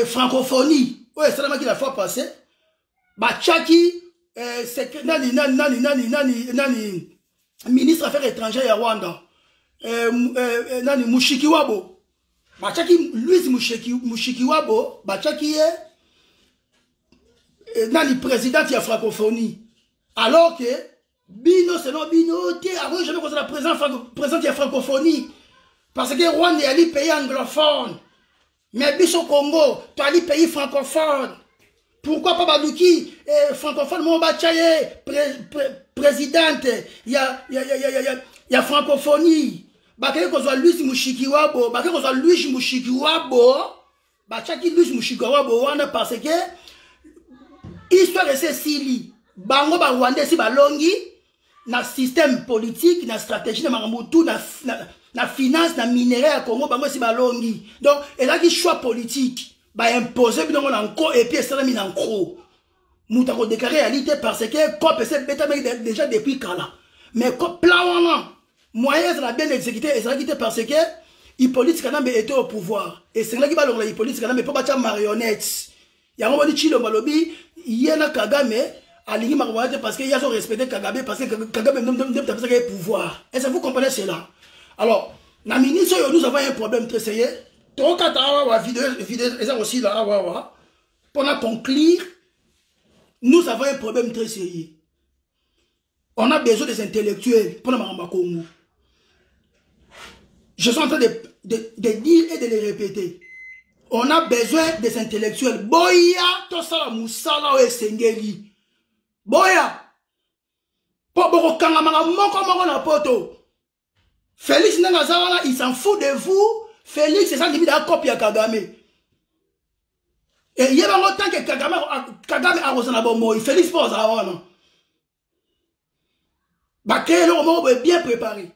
francophonie. Ouais, ça qui la fois passée. Ba chaki nani ministre affaires étrangères ya Rwanda. Nani Mushikiwabo. Ba chaki Louis Mushikiwabo, ba chaki nani président ya francophonie. Alors que Bino, c'est non Bino, avant jamais qu'on la présente la francophonie. Parce que Rwanda est un pays anglophone. Mais Biso Congo, tu as dit pays francophone. Pourquoi pas Baluki, francophone, mon bachaye, présidente, il y a francophonie. Baké qu'on soit Louis Mushikiwabo, Baké qu'on soit Louis Mushikiwabo, Bachaki Louis Mushikiwabo, parce que histoire de Cécilie. Bango ba Rwanda si balongi na système politique na stratégie na mamutu na finance na minerai à Congo bango si balongi donc et là qui choix politique ba imposer bino na nko et puis ça mis en gros muta ko déclarer réalité parce que COP c'est bêta déjà depuis kala mais plan wana moyen ça bien exécuté parce que Hippolyte Kanambe était au pouvoir et c'est là qui va le Hippolyte Kanambe pour battre marionnette ya ngo di chilo balobi yena Kagame aligné parce qu'il y a son respecté Kagame parce que Kagame n'a pas de pouvoir. Est-ce que vous comprenez cela? Alors, la ministre, nous avons un problème très sérieux. Donc, vidéo aussi là, pour conclure, nous avons un problème très sérieux. On a besoin des intellectuels pour le Congo. Je suis en train de dire et de les répéter. On a besoin des intellectuels. Boya, Tosala Moussala ou Sengeli. Boya, pour Kangamanga moko na poto. Félix Nangazawana, il s'en fout de vous. Félix, c'est ça qui a copie à Kagame. Et il y a longtemps que Kagame a reçu la bombe. Félix pose à Wana. Baké, le moment est bien préparé.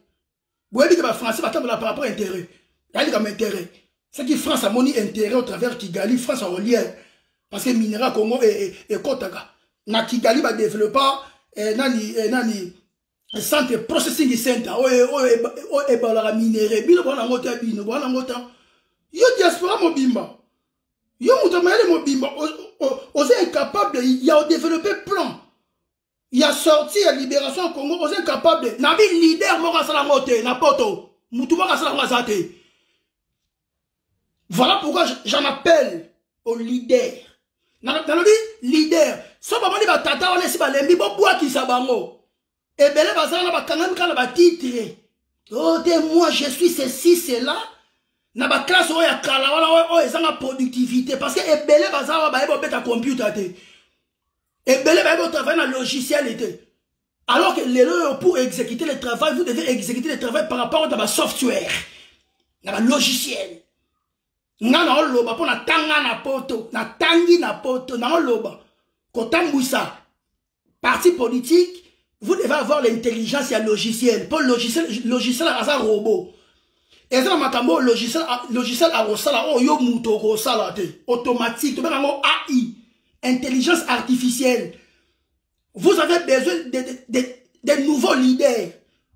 Vous voyez que les Français va par rapport à intérêt. Il y a comme intérêt. C'est que France a mon intérêt au travers Kigali. France a relié. Parce que minéral Congo et Kotaga. Na Kigali va développer nani centre processing center et balara minéré bino bana ngota bino bana ngota yo diaspora mobimba yo mutamale mobimba on est incapable il y a développé plan il y a sorti la libération au Congo on est incapable na bi leader mo kasala moté na poto mutu mo kasala ngazate. Voilà pourquoi j'en appelle aux leaders. Dans le leader, si on va tata on est si balembi bon bois qui sabango. Et belé bazana ba kangam kana ba titre. Oh moi je suis ceci cela. Na ba classe o ya kala wala o ezanga productivité parce que e belé bazana ba ebo beta computer te. Et belé ba ebo travailler dans logiciel était. Alors que pour exécuter le travail, vous devez exécuter le travail par rapport à ma software. Dans le logiciel. Ngana oloba po na tanga na poto na tangi na poto na oloba kotambousa parti politique vous devez avoir l'intelligence et le logiciel pour logiciel à robot et ça makambo logiciel à rosala o yo muto ko sala te automatique to ba ngo AI intelligence artificielle vous avez besoin de nouveaux leaders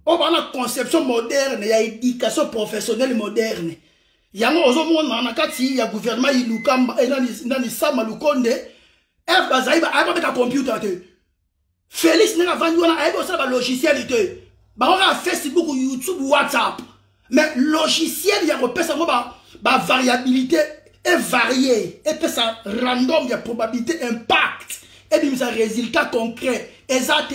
on va la conception moderne et éducation professionnelle moderne. Yango ozomona na kati ya gouvernement ilukamba nani sama lukonde F bazaiba aiba beta computer te Félix n'a vendu wana aiba ça ba logiciel te ba on a Facebook YouTube WhatsApp mais logiciel ya repesa mo ba variabilité est variée et puis ça random ya probabilité impact et puis ça résultat concret exact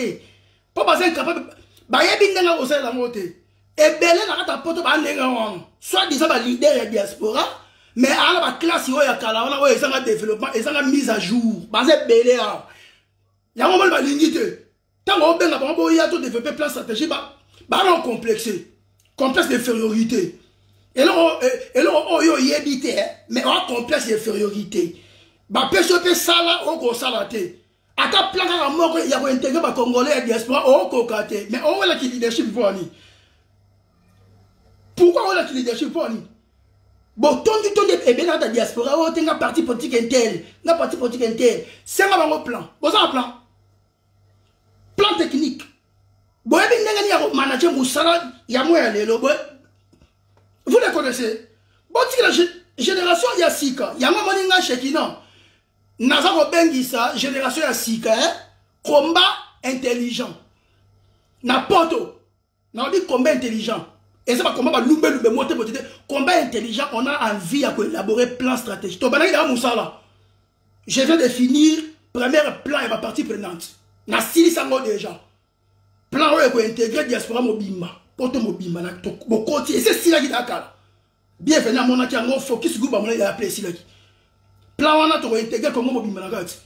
pas besoin capable ba yebi ndenga osala la moté. Et belé na ta poto ba ndenga wana soit disant ba leader ya diaspora mais ala ba classe yo ya kala wana o ezanga développement ezanga mise à jour ba ze belé a ya mo ba lingite tango benga ba bo ya to développer plan stratégique ba non complexe d'infériorité et là yo yebité mais on complexe d'infériorité ba peso pe sala o go sala te Ata plan kaka moko ya ko intégrer ba congolais et diaspora o kokate mais on la qui leadership pour ni. Pourquoi on la qui leadership pour ni? Bon tondi et bien dans la diaspora o tenga parti politique intel, na parti politique intel, c'est un bon plan. Bon ça plan. Plan technique. Bon et bien ngani ya manager musala ya moya lelo bo. Vous les connaissez? Bon si la génération ya sika, ya mama ninga shekina. Naza ko bengisa génération ya sika combat intelligent. Na poto. Na dit combat intelligent. Et c'est pas combat lumbe monter combat intelligent, on a envie à élaborer plan stratégique. To banaki da musala. Je viens de finir premier plan et ma partie prenante. Na sili sango déjà. Plan où ko intégrer diaspora mobimba. Poto mobimba na to bokoti et c'est sila ki dakala. Bienvenue à mon aki ngo focus group ba mon ya appelé sila ki. Plan wana to intégrer Congo mobimba na kati.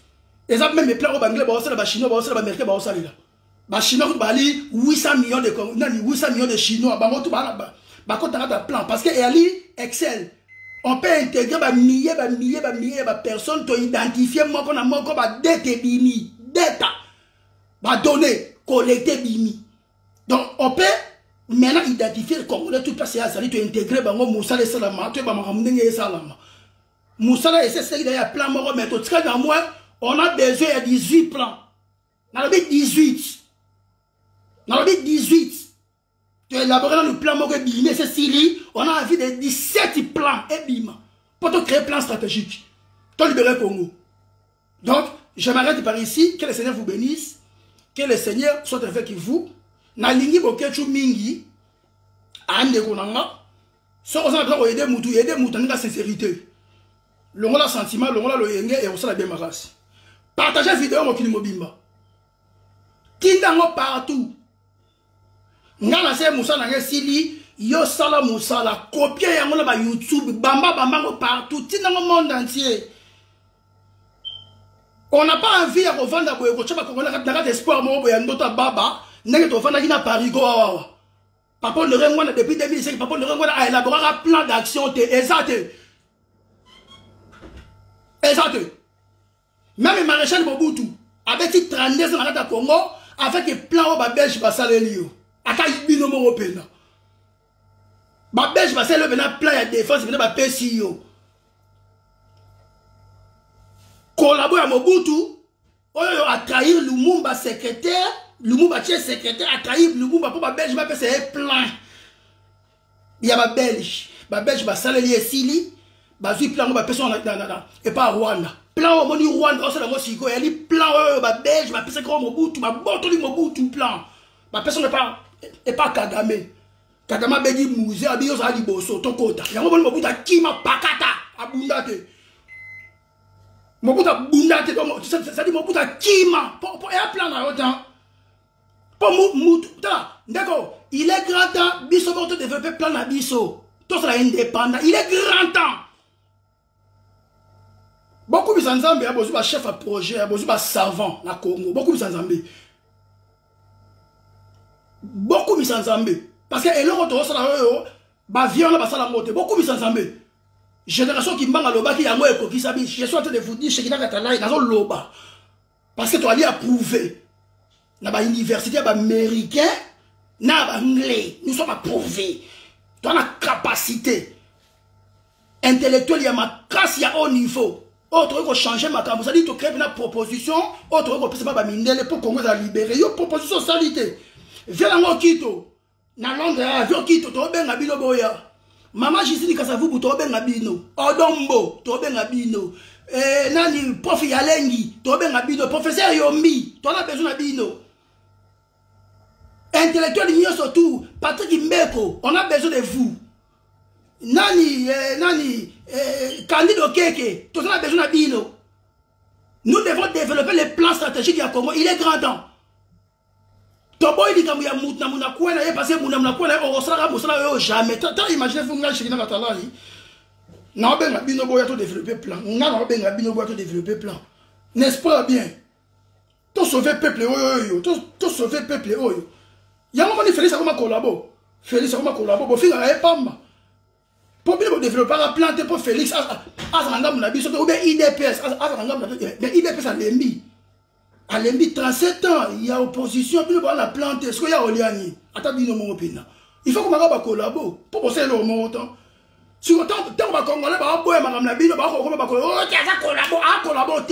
Ezap même plan au banglais ba osala ba chinois ba osala ba américain ba osala là. Ba chinois ko bali 800 millions de nani 800 millions de chinois ba moto ba kota ta plan parce que ali excel. On peut intégrer ba milliers ba personnes to identifier moko na moko ba dette bimi, data. Ba donner collecter bimi. Donc on peut maintenant identifier le Congolais tout passé à salir to intégrer bango musala salama to ba makamndenge salama. Moussala et c'est il y a plan moro mais tout cas dans moi on a besoin de 18 plans. On a 18. On a 18. Tu élaborer le plan moro bimé c'est Syrie, on a envie de 17 plans et bima pour te créer un plan stratégique. Pour libérer le Congo. Donc, je m'arrête par ici, que le Seigneur vous bénisse, que le Seigneur soit avec vous. Na lingi bokechu mingi ande konanga. So on a besoin aider mutu na sincérité. Longola sentiment, longola loyenge et on s'en a bien maras. Partagez la vidéo mokili mobimba. Tindango partout. Ngana se musala nge sili yo sala musala copier yango na ba YouTube bamba partout tindango monde entier. On n'a pas envie de revendre boye ko chaba ko na ka espoir mo boye ndota baba ndenge to vanda kina parigo wawa. Papa le rengwana depuis 2005 papa le rengwana a élaboré un plan d'action exact. Exact. Même Maréchal Mobutu avec 32 ans à Congo avec un plan au belge basalelio. Aka bino mo pena. Ba belge basalelio bena plan de défense bena ba PCO. Collabore à Mobutu, oyo a trahir Lumumba secrétaire, Lumumba tient secrétaire a trahir Lumumba pour ba belge ba c'est un plan. Il y a ba belge basalelio sili. Bazui plan ba personne et pas Rwanda. Plan moni Rwanda ça la mo siko eli plan ba belge ba pesa ko Mobutu ba botoli Mobutu plan. Ba personne et pas Kagame. Kagame begi musée abi yo za liboso to kota. Yango moni Mobutu akima pakata abundate. Mobutu abundate donc ça dit Mobutu akima pour un plan na autant. Pour Mobutu d'accord, il est grand temps biso pour développer plan na biso. Tout ça indépendant, il est grand temps. Beaucoup de Zanzambé a besoin de chef à projet, a besoin de savant na Congo. Beaucoup de Zanzambé. Beaucoup de Zanzambé. Parce que l'on retrouve ça là, viande la basala moté. Beaucoup de Zanzambé. Génération qui manga loba qui a moi qui sabi. Je suis en train de vous dire chez qui n'a qu'à là, dans loba. Parce que tu as dit approuvé. Na ba université ba américain, na ba anglais. Nous sommes approuvés. Tu as la capacité intellectuelle, il y a ma classe, il y a haut niveau. Autre que changer ma carte, vous allez te créer une proposition, autre que pas mindele pour Congo à libérer. Yo proposition salité. Viens dans mon Quito. Na Londres, viens Quito, to ben ngabino boya. Maman Gisini Kasavubu to ben ngabino. Odombo, to ben ngabino. Nani prof Yalengi, to ben ngabino. Professeur Yombi, to na besoin ngabino. Intellectuel ignorant surtout, Patrick Mbeko, on a besoin de vous. Nani Candido Keke, tout ça a besoin de Bino. Nous devons développer les plans stratégiques à Congo. Il est grand temps. Tobo il dit que ya mutna muna kwena ye passé muna kwena o sala musala jamais. T'as imaginé vous ngala chikina katala yi. Na benga Bino boya to développer plan. Na benga Bino boya to développer plan. N'est-ce pas bien? Tout sauver peuple oyo, tout sauver peuple oyo. Yango moni Félix akoma collabo. Félix akoma collabo bo finga e pamba. Pour bien développer la plante pour Félix azanga munabiso ou bien IDPS azanga munabiso mais IDPS a lembi. Alembi 37 ans, il y a opposition, puis on a planté. Est-ce qu'il y a Oliani? Attends, il faut qu'on ait collabo pour bosser le montant. Si on tente, on va congolais, on va boire, madame la bille, on va collaborer. On va collaborer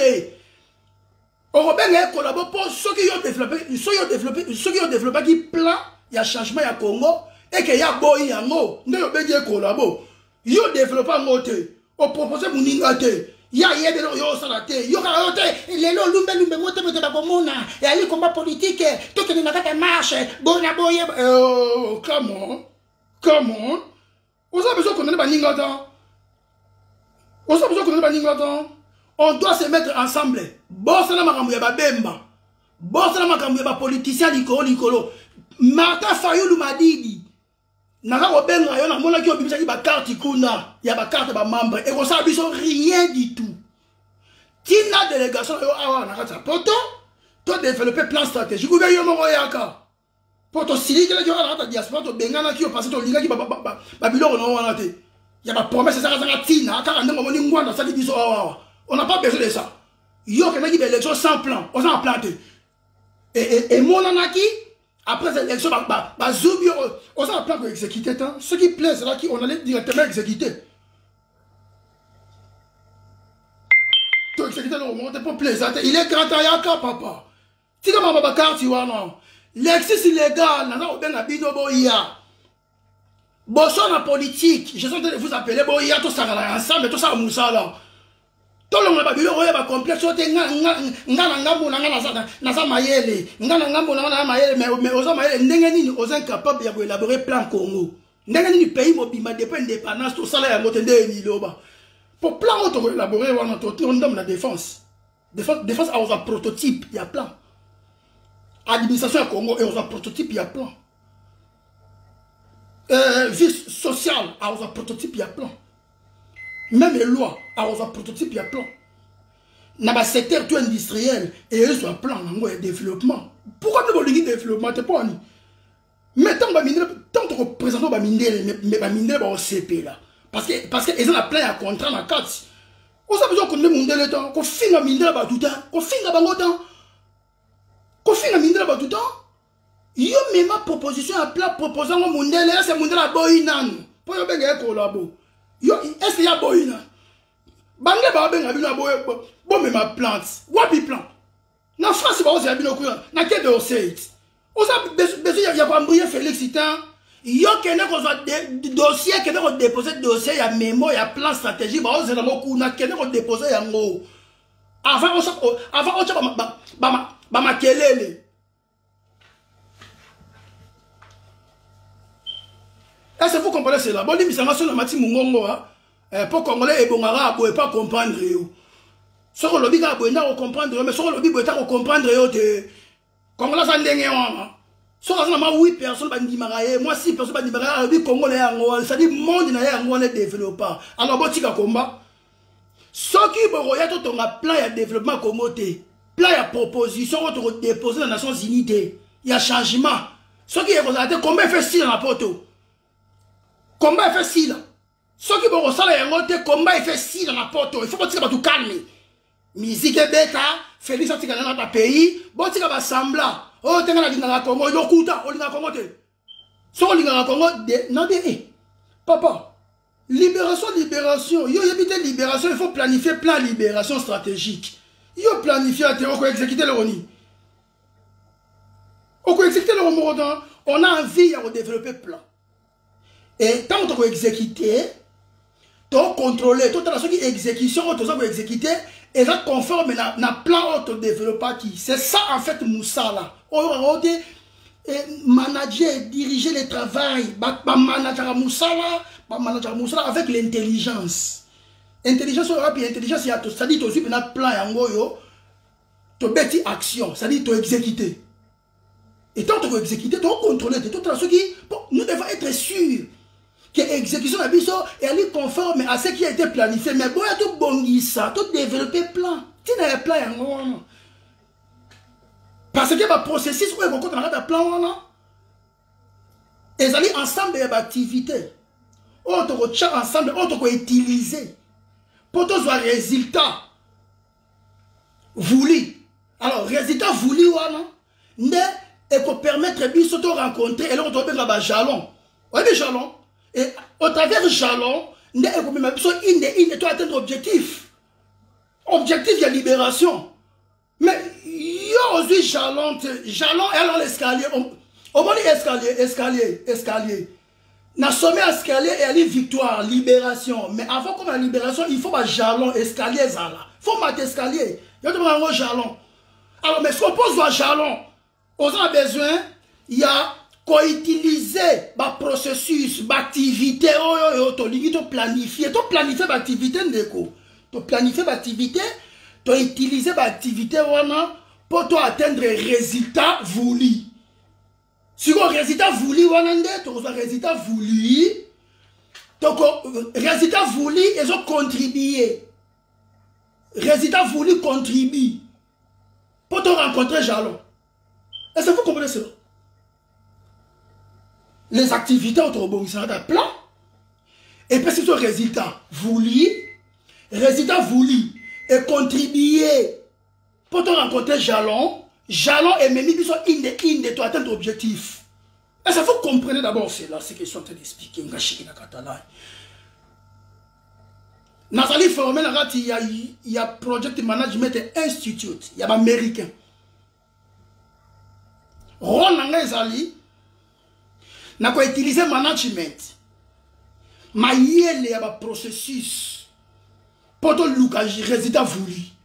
pour ceux qui ont développé qui plan, il y a changement à Congo, et qu'il y a boy en haut, nous avons collaborer. Ils ont développé en haut, on propose mon ingate. Ya yede yo salate yo karote lelo lumbe mote mote ba komona et ali combat politique to ke na kata marche bona boye comment on a besoin qu'on ait ba ningata on doit se mettre ensemble bossa na makambo ya ba bemba bossa na makambo ya ba politicien likolo Martin Fayulu Madidi naka ko benga yo na mona ki obimisa ki ba carte kuna ya ba carte ba membre et ko sa biso rien du tout. Tina délégation yo awa naka ta poto to développer plan stratégique ou bien yo mo yaka. Poto sili ke yo ala ta diaspora to benga na ki o passer to linga ki ba biloko no wana te. Ya ba promesse ça ça tina aka ndenge mo ni ngwana sa biso awa. On n'a pas besoin de ça. Yo ke na ki élection sans plan, on s'en planté. Et mon anaki après cette élection, on s'en plan pour exécuter. Ce qui plaît, c'est là qu'on allait directement exécuter. Tu exécuter le moment, t'es pas plaisanter. Il est grand ayaka, papa. Si tu as carte, tu vois, non. L'exercice illégal, on a bien habillé Boya. Bosson en politique, je suis en train de vous appeler Boya, tout ça ensemble, tout ça à Moussa là. Tout le monde a un complexe, mais aux incapables d'élaborer plan Congo. Nous pays mobile dépend indépendance, tout ça là, pour plan, on doit élaborer, on donne la défense. Défense à un prototype, il y a plan. Administration à Congo, et aux prototype, il y a plan. Vie sociale, à un prototype, il y a plan. Même les lois, à un prototype, il y a plan. Dans le secteur tout industriel, et eux sont plan, il y a développement. Pourquoi nous avons dit développement? Mais tant que représentons les mineurs au CP là. Parce qu'ils ont la plein à contrat dans la carte. On a besoin qu'on ait le temps, qu'on finisse la mineur tout le temps, qu'on finisse la banque temps. Qu'on finisse la mineur tout le temps. Il y a même ma proposition à plat proposant au monde, c'est monde la boïnan. Pour y avoir un collabo. Est-ce qu'il y a boïnan? Bangé ba ben abino bo me ma plante. Wapi plant. Na France ba osi abino kuya. Na ke de oseit. Osa besoin ya ba mbrier Félix Itan. Yo kene ko zo dossier kene ko déposer dossier ya mémo ya plan stratégique ba osi na moku na kene ko déposer ya ngo. Avant ba makelele. Est-ce que vous comprenez cela? Bon, il me semble mati mungongo pour congolais et bongara ne pas comprendre. Ce que le biga boina comprendre, mais ce que le biga boina comprendre te congolais ça ndenge wana. Ce que ça ma 8 personnes bandi maraye, moi 6 personnes bandi maraye, le congolais yango, ça dit monde na yango ne développe pas. Alors botika combat. Ce qui boya to tonga plan ya développement Congo te. Plan ya proposition on te déposer dans les Nations Unies te. Il y a changement. Ce qui est constaté combien fait si dans la poto. Combat fait si là. Ceux qui vont ressentir un autre combat fait si dans la porte. Il faut pas tout calmer. Musique bêta, Félix a tiré dans notre pays. Bon, tu vas assembler. Oh, tu as dit dans la Congo, il y a Kouta, on a Congo. So, on a Congo. Non, papa, libération. Il y a évité libération, il faut planifier plan libération stratégique. Il y a planifié, on peut exécuter le RONI. On peut exécuter le RONI. On a envie de développer plan. Et tant qu'on exécuter, on contrôler, tout à ce qui exécution, tout ça qu'on exécuter, et ça conforme na plan auto développement qui. C'est ça en fait Moussa là. On dit manager, diriger le travail, manager Moussa là, avec l'intelligence. Intelligence et intelligence, ça dit aussi un plan yango yo, to bêti action, ça dit to exécuter. Et tant qu'on exécuter, on contrôler, tout à ce qui, nous devons être sûrs que l'exécution de biso est conforme à ce qui a été planifié. Mais bon, il y a tout bon ça, tout développer plan. Tu n'as pas plan. Parce que le processus où il y a un plan, ils allaient ensemble d'activités. On te ensemble, on te utiliser pour tous les résultats voulus. Alors, résultat voulu, ne et pour permettre biso de rencontrer et là on doit faire un jalon. Oui, des jalons. Et au travers du jalon, ne et pour même biso il doit atteindre objectif. Objectif de libération. Mais yo aussi jalon et alors l'escalier. Au moins escalier. Na sommet escalier et aller victoire, libération. Mais avant comme la libération, il faut un jalon, escalier zala. Il faut mettre escalier. Il y a un jalon. Alors, mais ce qu'on pose un jalon, on a besoin, il y a qu'on utilise le processus, l'activité, tu planifies l'activité, tu planifies l'activité, tu utilises l'activité pour atteindre le résultat voulu. Si le résultat voulu, tu as un résultat voulu, donc résultat voulu, ils ont contribué. Résultat voulu contribue pour te rencontrer jalon. Est-ce que vous comprenez cela? Les activités autour d'un plan, et puis c'est le résultat voulu et contribuer pour te rencontrer jalon et même ils sont de toi atteindre objectif. Est-ce que vous comprenez d'abord cela, ce qu'ils sont en train d'expliquer? Nathalie formé il y a Project Management Institute, il y a américain. Rôle Zali, n'a pas utilisé management. Mais il y a un processus pour le résultat voulu.